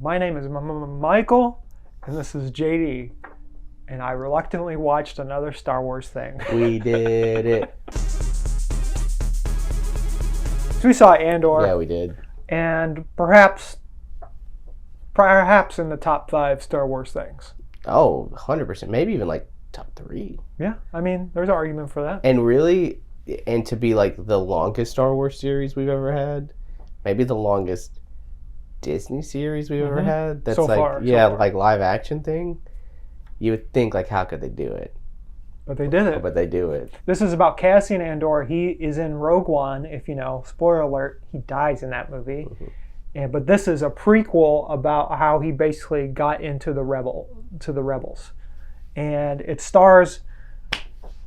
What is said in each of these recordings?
My name is Michael, and this is JD, and I reluctantly watched another Star Wars thing. We did it. So we saw Andor. Yeah, we did. And perhaps in the top 5 Star Wars things. Oh, 100%. Maybe even like top 3. Yeah, I mean, there's an argument for that. And really, and to be like the longest Star Wars series we've ever had, maybe the longest Disney series we've ever had. That's So like, far. like live action thing. You would think like, how could they do it? But they did it. But they do it. This is about Cassian Andor. He is in Rogue One. If you know, spoiler alert, he dies in that movie. But this is a prequel about how he basically got into the rebels. And it stars,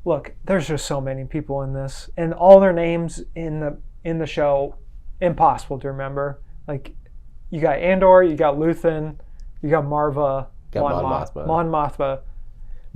look, there's just so many people in this, and all their names in the show, impossible to remember. Like, you got Andor, you got Luthen, you got Marva, Got Mothma. Mon Mothma.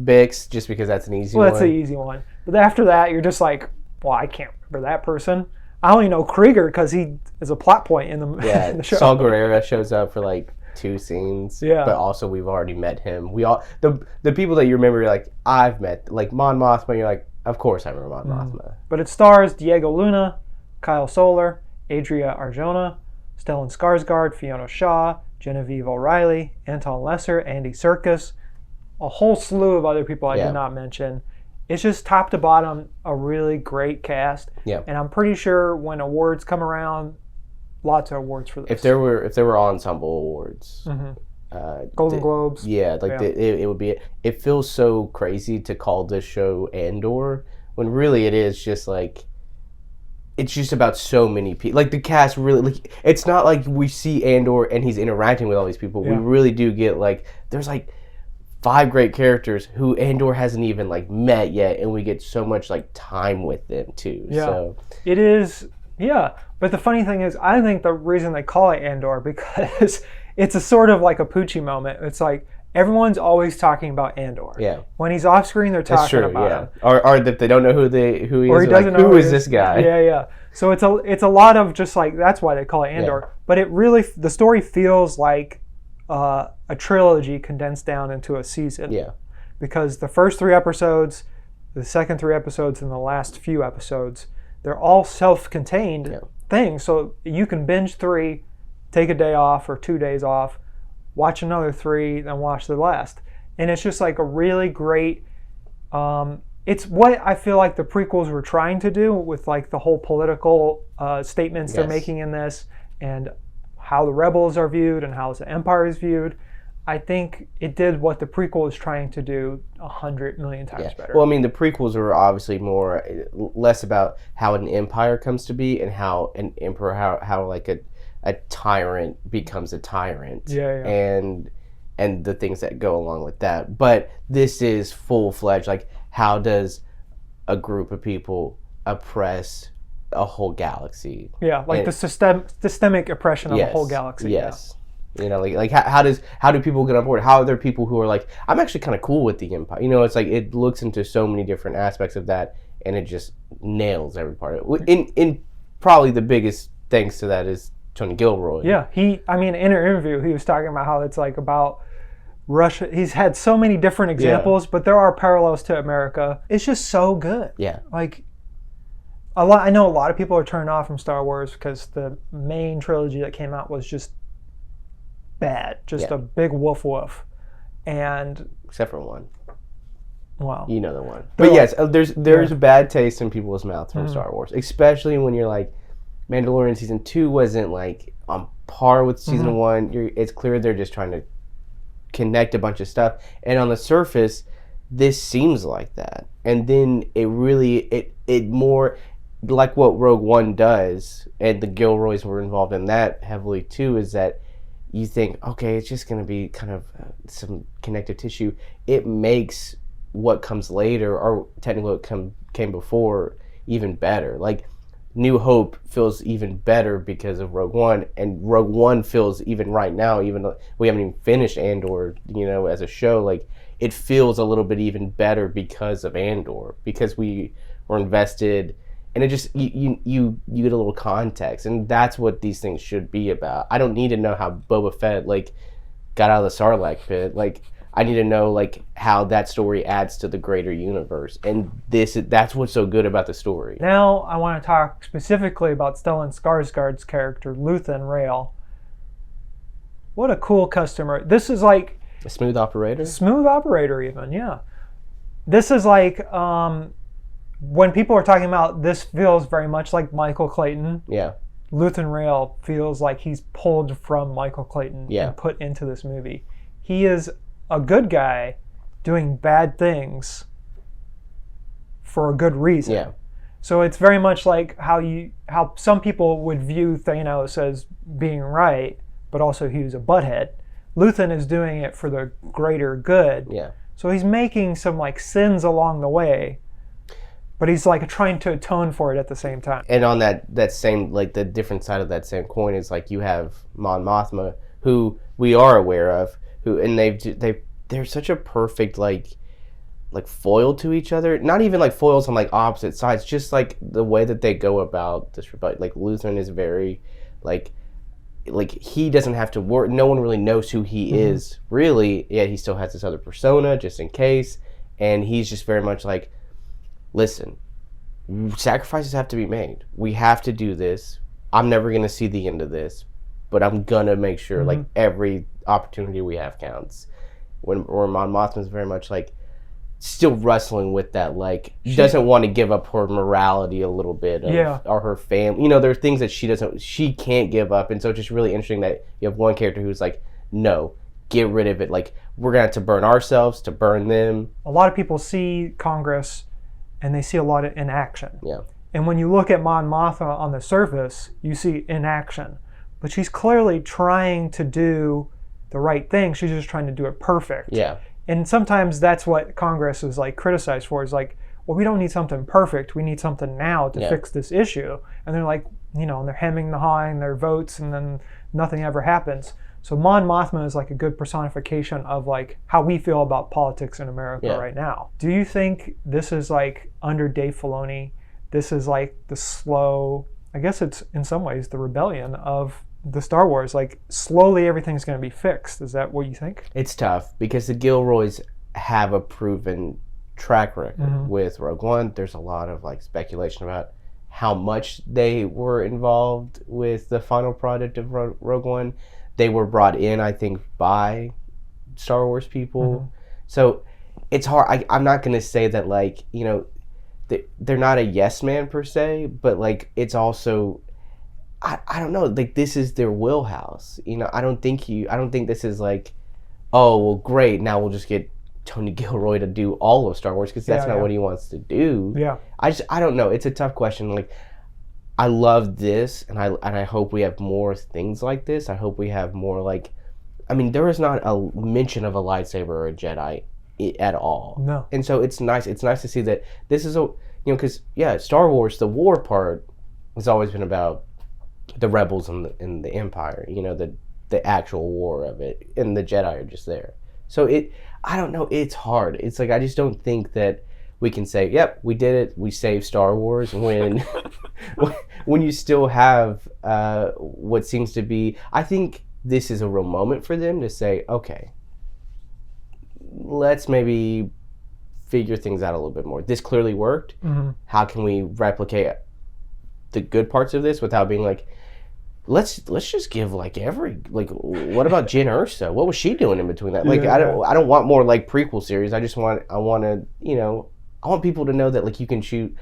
Bix, just because that's an easy one. Well, that's the easy one. But after that, you're just like, well, I can't remember that person. I only know Krieger because he is a plot point in the show. Saul Guerrero shows up for like 2 scenes. Yeah. But also we've already met him. We all the people that you remember, you're like, I've met, like Mon Mothma. You're like, of course I remember Mon Mothma. But it stars Diego Luna, Kyle Soller, Adria Arjona, Stellan Skarsgård, Fiona Shaw, Genevieve O'Reilly, Anton Lesser, Andy Serkis, a whole slew of other people I did not mention. It's just top to bottom a really great cast. Yeah. And I'm pretty sure when awards come around, lots of awards for this. If there were ensemble awards, Golden Globes. Yeah, like it would be. It feels so crazy to call this show Andor when really it is just like. It's just about so many people. Like, the cast really... Like, it's not like we see Andor and he's interacting with all these people. Yeah. We really do get, like... There's, like, 5 great characters who Andor hasn't even, like, met yet. And we get so much, like, time with them, too. Yeah. So. It is... Yeah. But the funny thing is, I think the reason they call it Andor, because it's a sort of like a Poochie moment. It's like... Everyone's always talking about Andor. Yeah. When he's off screen, they're talking about him. Or if they don't know who he or is, he doesn't like, know who is this guy? Yeah. So it's a lot of just like, that's why they call it Andor. Yeah. But it really, the story feels like a trilogy condensed down into a season. Yeah. Because the first 3 episodes, the second 3 episodes, and the last few episodes, they're all self-contained things. So you can binge 3, take a day off or 2 days off, watch another 3, then watch the last. And it's just like a really great, it's what I feel like the prequels were trying to do with like the whole political statements they're making in this and how the rebels are viewed and how the Empire is viewed. I think it did what the prequel is trying to do 100 million times better. Well, I mean, the prequels were obviously less about how an empire comes to be and how an emperor, how like a tyrant becomes a tyrant, and the things that go along with that. But this is full-fledged, like, how does a group of people oppress a whole galaxy? Yeah, like the systemic oppression of a whole galaxy. Yes. Yeah. You know, like how do people get on board? How are there people who are like, I'm actually kind of cool with the Empire? You know, it's like it looks into so many different aspects of that, and it just nails every part of it. In probably the biggest thanks to that is Tony Gilroy. Yeah, in an interview, he was talking about how it's like about Russia. He's had so many different examples, but there are parallels to America. It's just so good. Yeah. Like, I know a lot of people are turned off from Star Wars because the main trilogy that came out was just bad. Just a big woof. And... Except for one. Wow. You know the one. But yes, there's a bad taste in people's mouths from Star Wars. Especially when you're like, Mandalorian season 2 wasn't like on par with season 1. It's clear they're just trying to connect a bunch of stuff, and on the surface, this seems like that. And then it really it more like what Rogue One does, and the Gilroys were involved in that heavily too. Is that you think, okay, it's just going to be kind of some connective tissue. It makes what comes later, or technically what came before, even better. Like, New Hope feels even better because of Rogue One, and Rogue One feels, even right now, even though we haven't even finished Andor, you know, as a show, like, it feels a little bit even better because of Andor, because we were invested And it just you get a little context, and that's what these things should be about. I don't need to know how Boba Fett like got out of the Sarlacc pit. Like I need to know like how that story adds to the greater universe, and that's what's so good about the story. Now I want to talk specifically about Stellan Skarsgård's character, Luthen Rael. What a cool customer! This is like a smooth operator. Smooth operator, even, yeah. This is like when people are talking about this feels very much like Michael Clayton. Yeah. Luthen Rael feels like he's pulled from Michael Clayton and put into this movie. He is a good guy doing bad things for a good reason. Yeah. So it's very much like how some people would view Thanos as being right, but also he was a butthead. Luthen is doing it for the greater good. Yeah. So he's making some like sins along the way, but he's like trying to atone for it at the same time. And on that same, like the different side of that same coin is like you have Mon Mothma, who we are aware of, and they're such a perfect like foil to each other. Not even like foils on like opposite sides, just like the way that they go about this rebellion. Like Luthen is very like he doesn't have to work. No one really knows who he is really. Yet he still has this other persona just in case, and he's just very much like, listen, sacrifices have to be made. We have to do this. I'm never gonna see the end of this, but I'm gonna make sure like every opportunity we have counts. When Mon Mothma is very much like still wrestling with that, like she doesn't want to give up her morality a little bit or her family. You know, there are things that she can't give up, and so it's just really interesting that you have one character who's like, no, get rid of it. Like we're gonna have to burn ourselves to burn them. A lot of people see Congress and they see a lot of inaction. Yeah. And when you look at Mon Mothma on the surface, you see inaction. But she's clearly trying to do the right thing. She's just trying to do it perfect. Yeah. And sometimes that's what Congress is like criticized for, is like, well, we don't need something perfect. We need something now to fix this issue. And they're like, and they're hemming and hawing their votes, and then nothing ever happens. So Mon Mothma is like a good personification of like how we feel about politics in America right now. Do you think this is like under Dave Filoni, this is like the slow, I guess it's in some ways the rebellion of the Star Wars, like slowly everything's going to be fixed? Is that what you think? It's tough because the Gilroys have a proven track record with Rogue One. There's a lot of like speculation about how much they were involved with the final product of Rogue One. They were brought in, I think, by Star Wars people. So it's hard. I'm not going to say that like, they're not a yes man per se, but like it's also, I don't know, like this is their wheelhouse. I don't think this is like, oh, well, great, now we'll just get Tony Gilroy to do all of Star Wars, because that's not what he wants to do. Yeah. I don't know. It's a tough question. Like, I love this, and I hope we have more things like this. I hope we have more like, there is not a mention of a lightsaber or a Jedi at all. No. And so it's nice. It's nice to see that this is because Star Wars, the war part has always been about the rebels and the Empire, the actual war of it, and the Jedi are just there. So I don't know, it's hard. It's like, I just don't think that we can say, yep, we did it, we saved Star Wars, when when you still have what seems to be, I think this is a real moment for them to say, okay, let's maybe figure things out a little bit more. This clearly worked. How can we replicate the good parts of this without being like, let's just give like what about Jyn Erso? What was she doing in between that? Like, I don't want more like prequel series. I want people to know that like you can shoot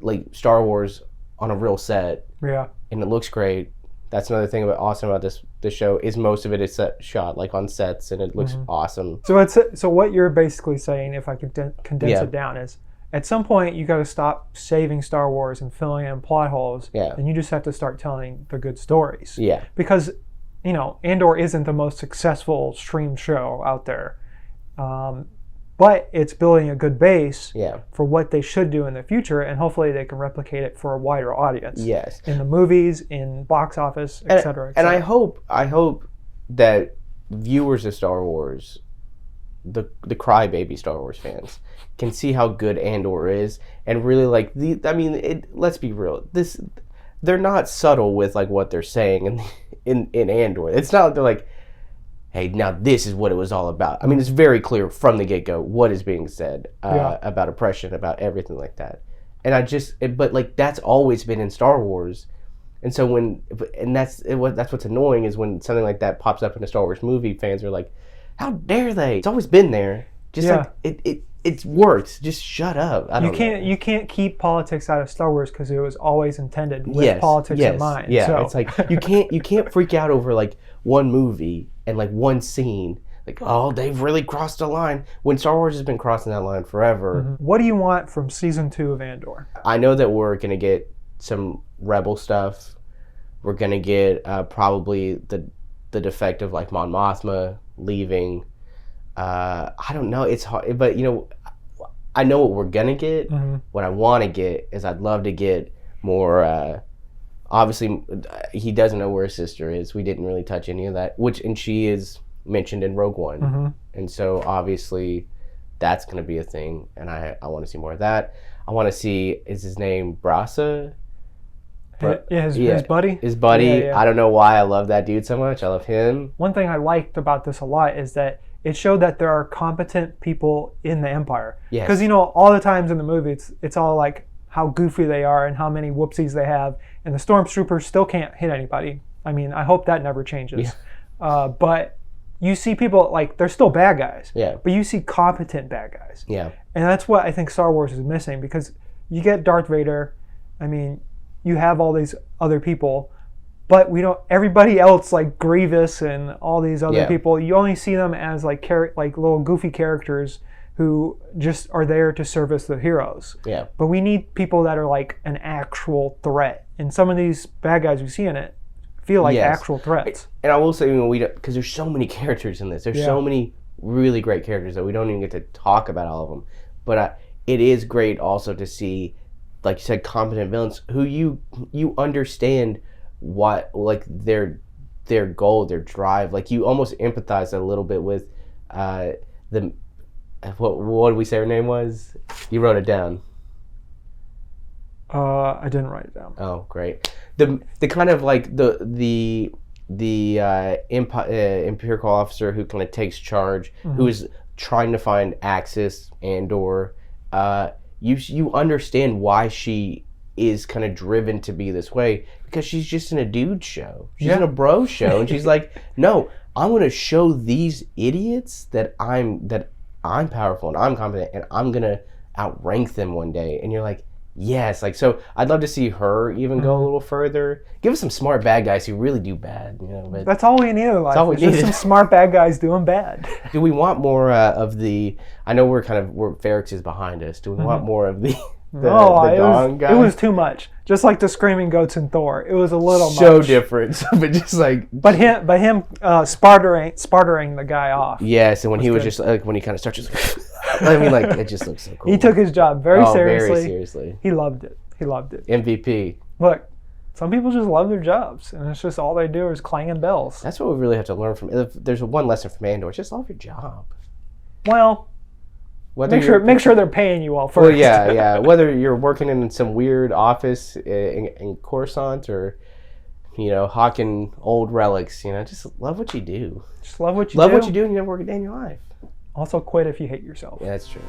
like Star Wars on a real set. Yeah. And it looks great. That's another thing awesome about this show, is most of it is shot like on sets, and it looks awesome. So what you're basically saying, if I could condense it down, is at some point you got to stop saving Star Wars and filling in plot holes. Yeah. And you just have to start telling the good stories. Yeah. Because Andor isn't the most successful streamed show out there. But it's building a good base for what they should do in the future, and hopefully they can replicate it for a wider audience. Yes. In the movies, in box office, etc. And I hope that viewers of Star Wars the crybaby Star Wars fans can see how good Andor is, and really like let's be real, they're not subtle with like what they're saying in Andor. It's not like they're like, hey, now this is what it was all about. I mean, it's very clear from the get-go what is being said about oppression, about everything like that. And but like that's always been in Star Wars. And so that's what's annoying is when something like that pops up in a Star Wars movie, fans are like, how dare they? It's always been there. Just like it works. Just shut up. You can't keep politics out of Star Wars because it was always intended with politics in mind. Yeah, so. It's like you can't freak out over like one movie and like one scene. Like, oh, they've really crossed a line. When Star Wars has been crossing that line forever. Mm-hmm. What do you want from season 2 of Andor? I know that we're gonna get some Rebel stuff. We're gonna get probably the defect of like Mon Mothma leaving. I don't know. It's hard, but I know what we're gonna get. Mm-hmm. What I want to get is I'd love to get more. Obviously, he doesn't know where his sister is. We didn't really touch any of that. And she is mentioned in Rogue One, mm-hmm. and so obviously that's gonna be a thing. And I want to see more of that. I want to see, is his name Brasa? His buddy. His buddy. Yeah. I don't know why I love that dude so much. I love him. One thing I liked about this a lot is that it showed that there are competent people in the Empire. Yes. Because all the times in the movie, it's all like how goofy they are and how many whoopsies they have, and the stormtroopers still can't hit anybody. I mean, I hope that never changes. Yeah. But you see people like they're still bad guys. Yeah. But you see competent bad guys. Yeah. And that's what I think Star Wars is missing, because you get Darth Vader. I mean, you have all these other people, but we don't. Everybody else, like Grievous and all these other people, you only see them as like little goofy characters who just are there to service the heroes. Yeah. But we need people that are like an actual threat, and some of these bad guys we see in it feel like actual threats. And I will say, because there's so many characters in this. There's so many really great characters that we don't even get to talk about all of them. But it is great also to see, like you said, competent villains who you understand what, like, their goal, their drive. Like, you almost empathize a little bit with what did we say her name was? You wrote it down. I didn't write it down. Oh, great. The kind of like the empirical officer who kind of takes charge, mm-hmm. who is trying to find Axis Andor. You understand why she is kind of driven to be this way, because she's just in a dude show. She's in a bro show, and she's like, no, I'm going to show these idiots that I'm powerful and I'm competent, and I'm going to outrank them one day. And you're like, yes. Like, so I'd love to see her even go a little further. Give us some smart bad guys who really do bad. But that's all we need in life. It's just some smart bad guys doing bad. Do we want more of the? I know we're Ferrix is behind us. Do we want more of the Dong guy? It was too much. Just like the screaming goats in Thor, it was a little so much. Different. But just like, but him spartering the guy off. Yes, and when he was just like, when he kind of starts, I mean, like, it just looks so cool. He took his job very seriously. Very seriously. He loved it. MVP. Look, some people just love their jobs, and it's just all they do is clanging bells. That's what we really have to learn from. If there's one lesson from Andor, just love your job. Well, make sure they're paying you well first. Well, yeah. Whether you're working in some weird office in Coruscant or, hawking old relics, just love what you do. Just love what you do. Love what you do, and you never work a day in your life. Also, quit if you hate yourself. Yeah, that's true.